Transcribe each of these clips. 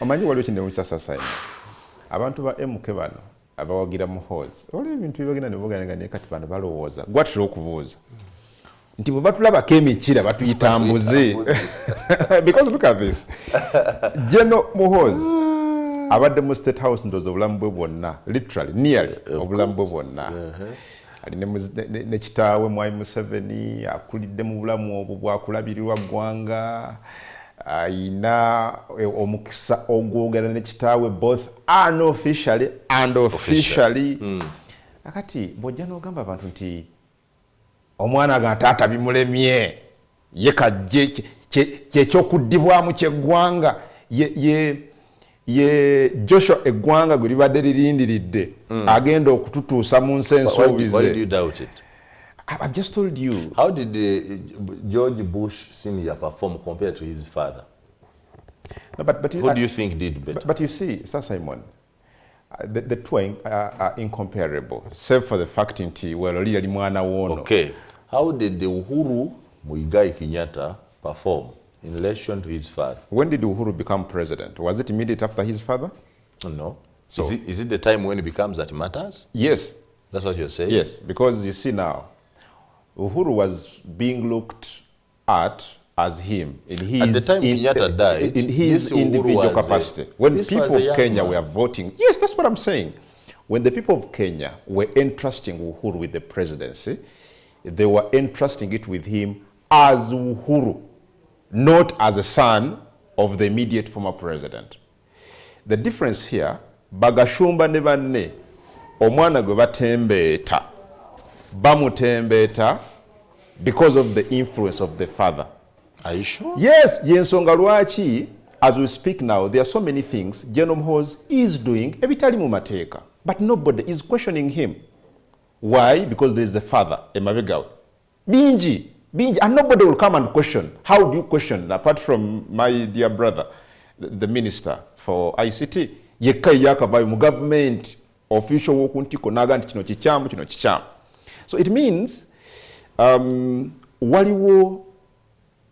Omanyi waliwo kino musasasanya. Abantu ba MK bano abawagira muhozi. Oli ebintu bibagenda ne bogana ne kati bano balowooza. Gwatira okubuuza. Nti bwe batulabako emikira batuyitambuze. Because look at this. General Muhozi abadde mu State House ndozo obulamu bwe bwonna, literally, nearly obulamu bwe bwonna. Ali ne kitaawe Mwai Museveni akulidde mu bulamu obwo bwakulabirirwa ggwanga. Ayina omukisa ogwogera ne kitaawe both unofficially and officially. Akati bw'ojja n'ogamba abantu nti omwana ga taata bimulemye ye kajje kyekyokuddibwamu ky'eggwanga ye Joshua eggwanga gwe libadde lirindiridde agenda okututuusa mu nsi ensuubize. Why did you doubt it? I've just told you. How did George Bush Sr. perform compared to his father? No, but who do you think did better? But you see, Sir Simon, the two are incomparable, save for the fact that we're really mwana wono. Okay. How did the Uhuru Muigai Kenyatta perform in relation to his father? When did Uhuru become president? Was it immediate after his father? No. So, is it the time when it becomes that matters? Yes. That's what you're saying? Yes, because you see now, Uhuru was being looked at as him in his, at the time Kenyatta died, in his individual capacity. When people of Kenya were voting, yes, that's what I'm saying. When the people of Kenya were entrusting Uhuru with the presidency, they were entrusting it with him as Uhuru, not as a son of the immediate former president. The difference here, bagashumba ne banne, omwana gwe batembeeta, bamutembeeta because of the influence of the father. Are you sure? Yes, yensonga lwaki, as we speak now, there are so many things General Muhozi is doing, ebitali mu mateeka, but nobody is questioning him. Why? Because there is a father, Emabega. Binji, and nobody will come and question. How do you question, apart from my dear brother, the minister for ICT, yekai yakabayo mu government official wokuntiko naga nti kino kikyamu. So it means waliwo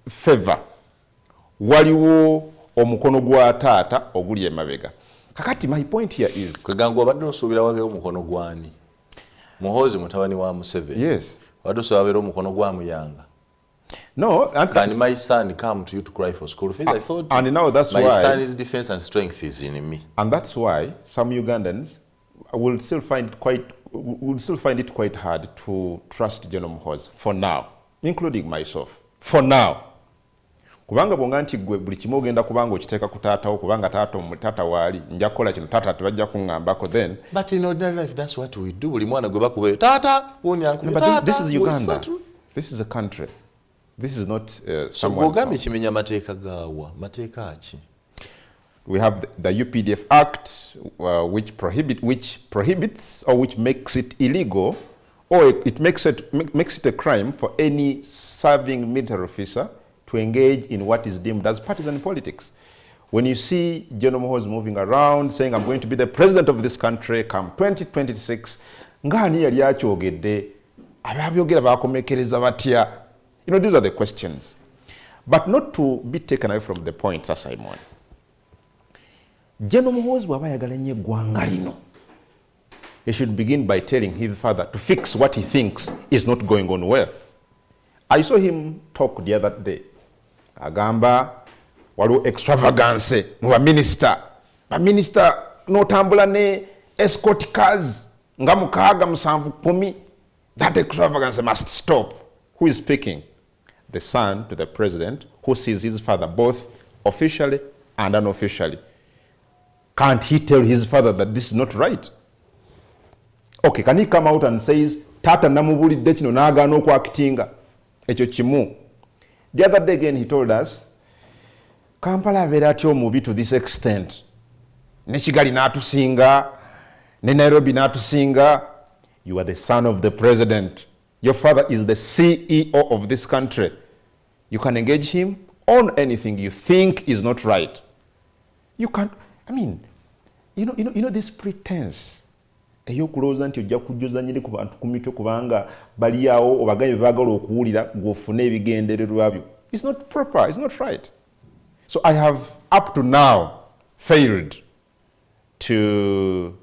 favor, waliwo omukono gwa taata oguli emabega. Kakati my point here is kwegango abadde osuubira wabeewo omukono gwani? Muhozi mutabani wa Museveni. Yes. Abadde osuubira wabeewo omukono gwa Muyanga. No, can my son come to you to cry for school fees? I thought and now that's my why son's defense and strength is in me. And that's why some Ugandans will still find it quite hard to trust General Muhozi for now, including myself. For now. Kubanga bonga nti gwe buli kimu ogenda kubanga okiteeka ku taatawo kubanga taata waali nja kukola kino taata tebajja kuŋŋambako then. But in ordinary life that's what we do. Buli mwana gwe bakubeeyo taata wonyankulu taata. This is Uganda. This is a country. This is not someone. So bwogambye kimenya mateeka gaawa. Mateeka ki? We have the UPDF Act, which prohibits or which makes it illegal, or it makes it a crime for any serving military officer to engage in what is deemed as partisan politics. When you see General Muhozi moving around saying, I'm going to be the president of this country come 2026, ngani yali akyogedde, ababyogera bakomekereza batya? You know, these are the questions. But not to be taken away from the point, Sir Simon. General Muhozi bw'aba ayagala nnyo eggwanga lino, he should begin by telling his father to fix what he thinks is not going on well. I saw him talk the other day. Agamba waliwo extravagance mu baminister. Baminister n'otambula ne escort cars nga 6, 7, 10. That extravagance must stop. Who is speaking? The son to the president who sees his father both officially and unofficially. Can't he tell his father that this is not right? Okay, can he come out and says, Tata namubulidde kino n'agaana okwakitinga? Ekyo kimu. The other day again he told us, Kampala abeera atya omubi to this extent. Ne Kigali n'atusinga, ne Nairobi n'atusinga. You are the son of the president. Your father is the CEO of this country. You can engage him on anything you think is not right. You can't, I mean, you know this pretense. Eyokulooza nti ojja kujjuza nyiri ku bantu ku mitwe kubanga bali awo obagaye baagala okuwulira gw'ofune ebigendererwa byo. It's not proper, it's not right. So I have up to now failed to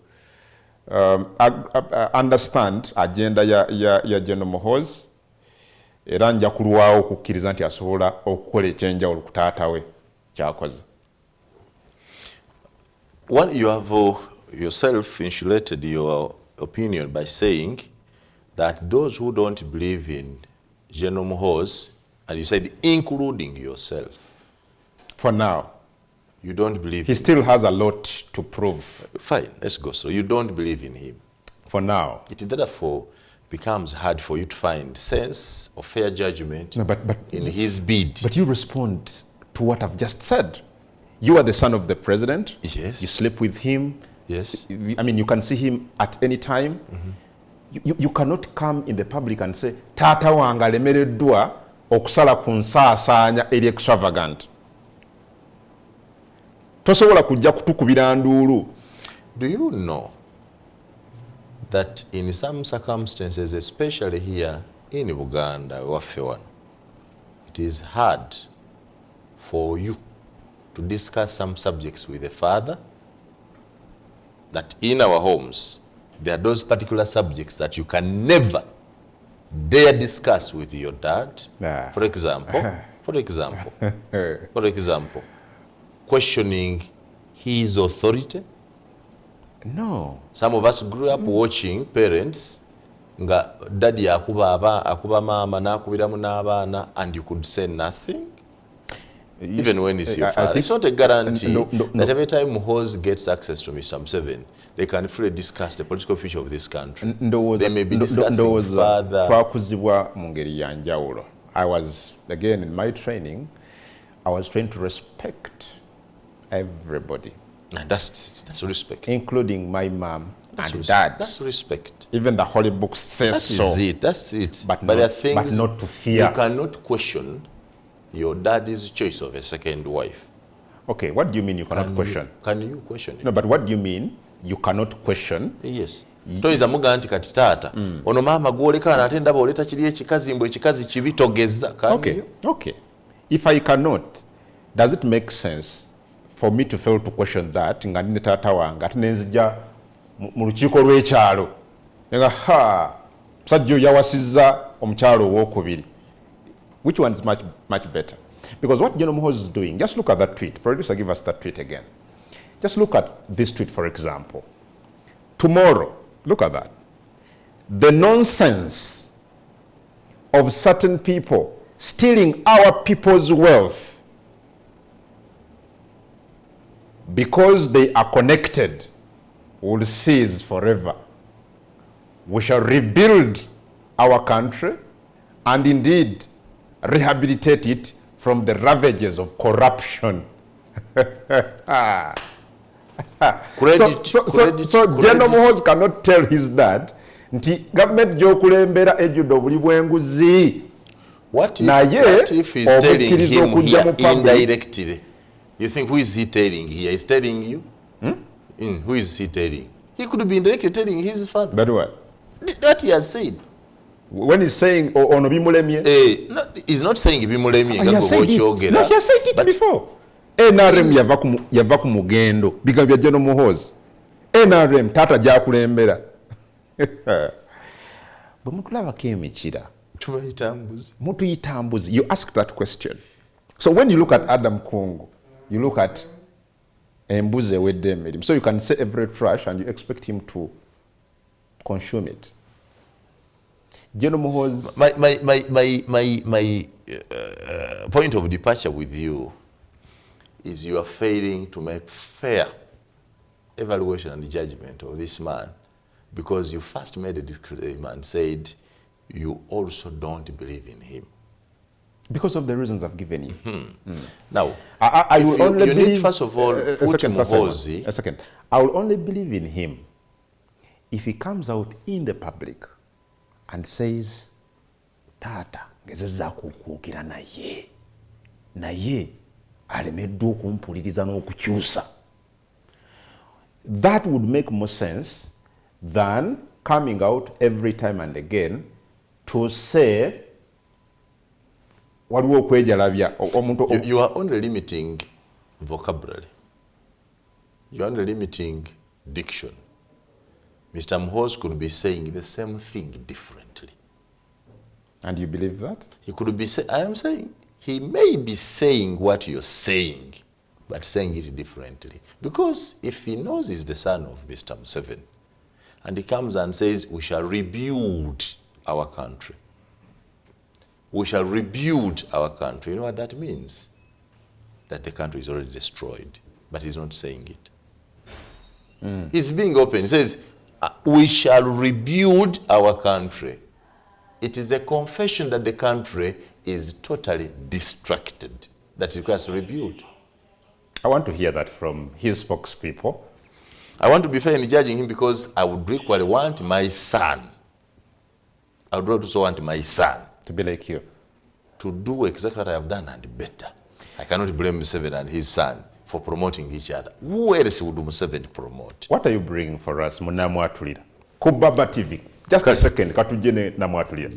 understand agenda ya General Muhoozi, era nja kulwawo okukkiriza nti asobola okukola ekyenjawulo ku taata we kyakoze. One, you have yourself insulated your opinion by saying that those who don't believe in General Muhoozi, and you said including yourself, For now. You don't believe He still has a lot to prove. Fine, let's go. So you don't believe in him. For now. It therefore becomes hard for you to find sense or fair judgment in his bid. But you respond to what I've just said. You are the son of the president. Yes. You sleep with him. Yes. I mean, you can see him at any time. You cannot come in the public and say, Tata wanga lemereddwa okusala ku nsaasaanya eri extravagant. Tosobola kujja kutukubira nduulu. Do you know that in some circumstances, especially here in Buganda, it is hard for you to discuss some subjects with the father? That in our homes, there are those particular subjects that you can never dare discuss with your dad. For example, questioning his authority. No. Some of us grew up watching parents nga daddy akuba mama nakubiramu n'abaana, and you could say nothing. Even when it's your father. It's not a guarantee that every time Muhoozi gets access to Mr. Museveni, they can freely discuss the political future of this country. They may be discussing further. I was, again, in my training, I was trained to respect everybody. And that's respect. Including my mom and dad. That's respect. Even the Holy Book says so. That's it. But there are things but not to fear. You cannot question your daddy's choice of a second wife. Okay, what do you mean you cannot question? Can you question it? No, but what do you mean you cannot question? Yes. Toiza muga nti kati taata ono maama gwoleka ate ndaba oleta kiri ekikazi mbu ekikazi kibi togeza. Okay. If I cannot, does it make sense for me to fail to question that nga nne taata wange ate nenzija mu lukiiko lw'ekyalo nga musajja oyo yawasizza omukyalo owookubiri? Which one is much better? Because what General Muhoozi is doing, just look at that tweet. Producer, give us that tweet again. Just look at this tweet, for example. Tomorrow, look at that. The nonsense of certain people stealing our people's wealth because they are connected will cease forever. We shall rebuild our country and indeed rehabilitate it from the ravages of corruption. So General Muhoozi cannot tell his dad nti government gyokulembera ejjudde obuli bw'enguzi. What if he's telling him here indirectly? You think who is he telling here? He's telling you? Who is he telling? He could be indirectly telling his father. That what? That he has said. When he's saying ono bimulemye, no, he's not saying bimulemye. No, he has said it before. NRM yava ku mugendo bigambo bya General Muhoozi. NRM tata gyakulembera. Bwe mutulabako emikira mutuyita mbuzi. You ask that question. So when you look at Adam Kungu, you look at embuzi ewedde emirimu. So you can say every trash and you expect him to consume it. General Muhoozi. My point of departure with you is you are failing to make fair evaluation and judgment of this man, because you first made a disclaimer and said you also don't believe in him. Because of the reasons I've given you. Now, I will only believe, need first of all put Muhoozi. A second. I will only believe in him if he comes out in the public and says, Tata, ngezezza kukuukira naye alemeddwa okumpuliriza n'okukyusa. That would make more sense than coming out every time and again to say waliwo okwejalabya omuntu. You are only limiting vocabulary. you're only limiting diction. Mr. Mhoz could be saying the same thing differently. And you believe that? He could be I am saying, he may be saying what you're saying, but saying it differently. Because if he knows he's the son of Mr. Museveni, and he comes and says, we shall rebuild our country. We shall rebuild our country. You know what that means? That the country is already destroyed, but he's not saying it. He's being open. He says, we shall rebuild our country. It is a confession that the country is totally distracted, that it requires to rebuild. I want to hear that from his spokespeople. I want to be fair in judging him because I would equally want my son. I would also want my son to be like you, to do exactly what I have done and better. I cannot blame Museveni and his son for promoting each other. Who else would Museveni promote? What are you bringing for us, Namwatulira? Kubaba TV. Just a second, katujene Namwatulira.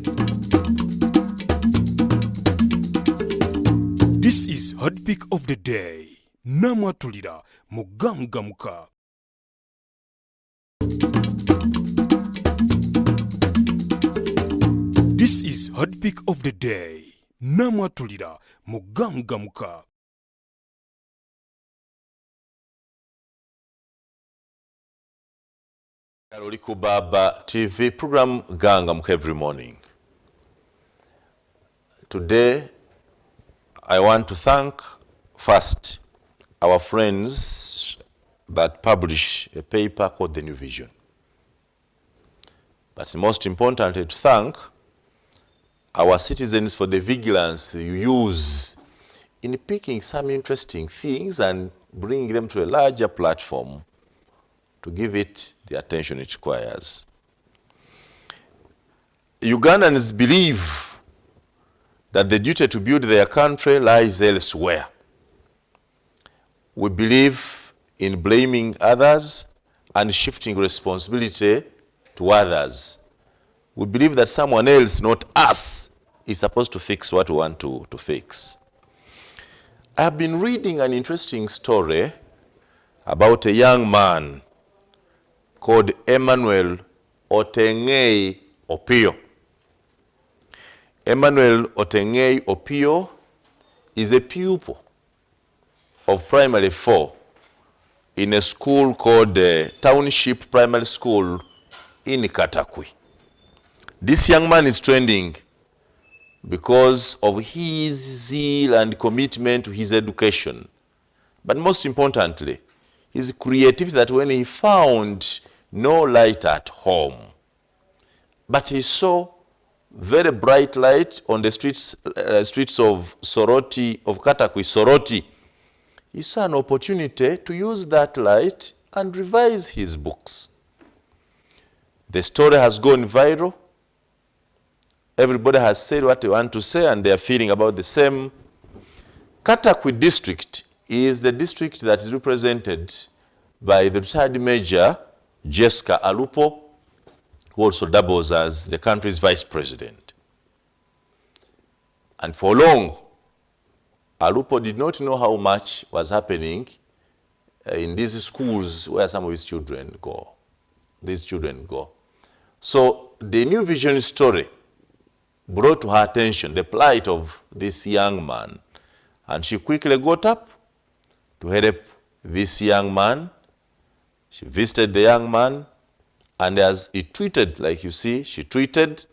This is Hot Pick of the Day. Namwatulira Mugangamuka. This is Hot Pick of the Day. Namwatulira Mugangamuka. Oli Kubaba TV program Gangamuka every morning. Today, I want to thank first our friends that publish a paper called The New Vision. But most importantly, to thank our citizens for the vigilance you use in picking some interesting things and bringing them to a larger platform to give it the attention it requires. Ugandans believe that the duty to build their country lies elsewhere. We believe in blaming others and shifting responsibility to others. We believe that someone else, not us, is supposed to fix what we want to fix. I have been reading an interesting story about a young man called Emmanuel Otengei Opio. Emmanuel Otengei Opio is a pupil of primary 4 in a school called Township Primary School in Katakwi. This young man is trending because of his zeal and commitment to his education. But most importantly, his creativity, that when he found no light at home, but he saw very bright light on the streets of Soroti, of Katakwi, Soroti, he saw an opportunity to use that light and revise his books. The story has gone viral. Everybody has said what they want to say and they are feeling about the same. Katakwi district is the district that is represented by the retired Major Jessica Alupo, who also doubles as the country's vice president. And for long, Alupo did not know how much was happening in these schools where some of his children go. So the New Vision story brought to her attention the plight of this young man. And she quickly got up to help this young man. She visited the young man, and as he tweeted, like you see, she tweeted,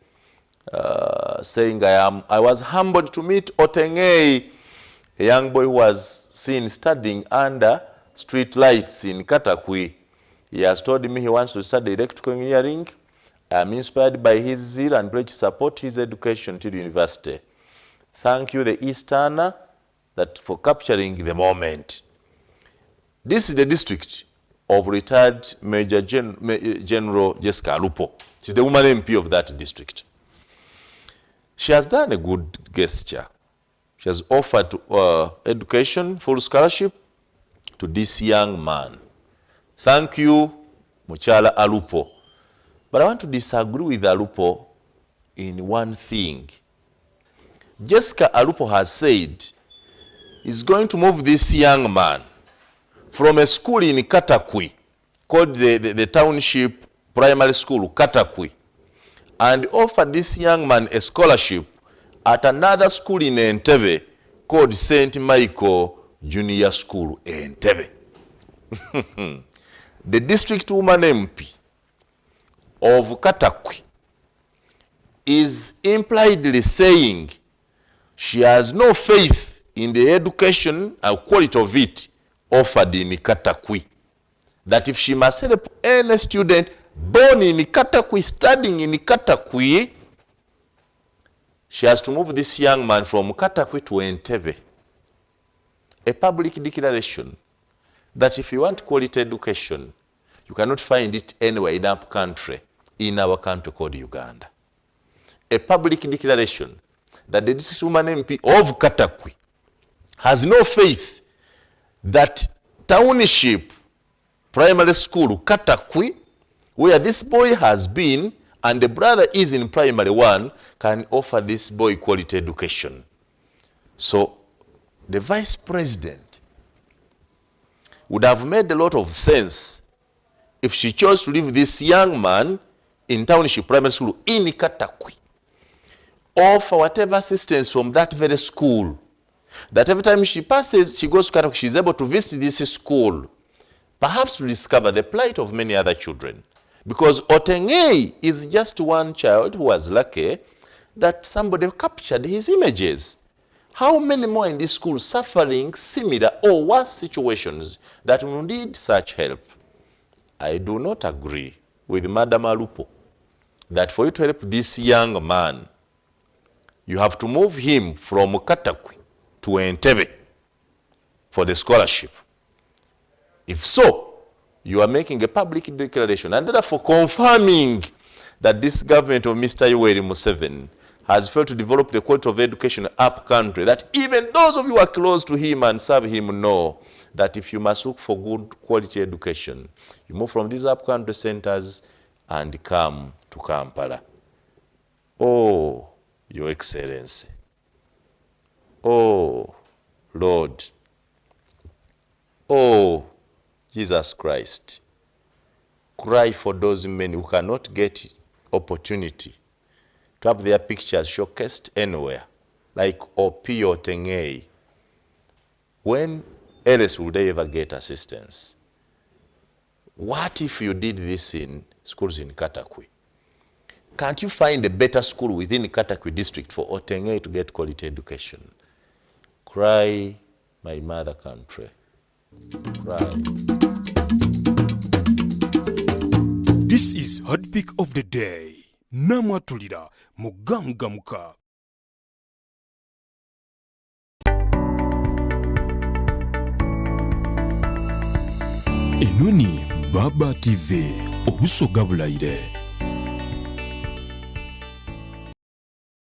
saying, I was humbled to meet Otengei, a young boy who was seen studying under street lights in Katakwi. He has told me he wants to study electrical engineering. I am inspired by his zeal and pledge to support his education till university. Thank you, the Easterner, for capturing the moment. This is the district of retired Major General Jessica Alupo. She's the woman MP of that district. She has done a good gesture. She has offered education, full scholarship to this young man. Thank you, Muchala Alupo. But I want to disagree with Alupo in one thing. Jessica Alupo has said he's going to move this young man from a school in Katakwi called the Township Primary School, Katakwi, and offer this young man a scholarship at another school in Entebbe called St. Michael Junior School, Entebbe. The district woman MP of Katakwi is impliedly saying she has no faith in the education and quality of it offered in Katakwi. That if she must help any student born in Katakwi, studying in Katakwi, she has to move this young man from Katakwi to Entebbe. A public declaration that if you want quality education, you cannot find it anywhere in our country, in our country called Uganda. A public declaration that the district woman MP of Katakwi has no faith that Township Primary School, Katakwi, where this boy has been and the brother is in primary 1, can offer this boy quality education. So the vice president would have made a lot of sense if she chose to leave this young man in Township Primary School in Katakwi, offer whatever assistance from that very school, that every time she passes, she goes to Katakwi, she's able to visit this school, perhaps to discover the plight of many other children. Because Otengei is just one child who was lucky that somebody captured his images. How many more in this school suffering similar or worse situations that will need such help? I do not agree with Madam Alupo that for you to help this young man, you have to move him from Katakwi to Entebbe for the scholarship. If so, you are making a public declaration and therefore confirming that this government of Mr. Yoweri Museveni has failed to develop the quality of education up country, that even those of you who are close to him and serve him know that if you must look for good quality education, you move from these up country centers and come to Kampala. Oh, Your Excellency. Oh, Lord. Oh, Jesus Christ. Cry for those men who cannot get opportunity to have their pictures showcased anywhere, like Opio Tengei. When else will they ever get assistance? What if you did this in schools in Katakwi? Can't you find a better school within Katakwi district for Otengei to get quality education? Cry, my mother country. Cry. This is Hot Pick of the Day. Namwatulira Muganga Muka. Enoni Baba TV Obusoga Bulaire.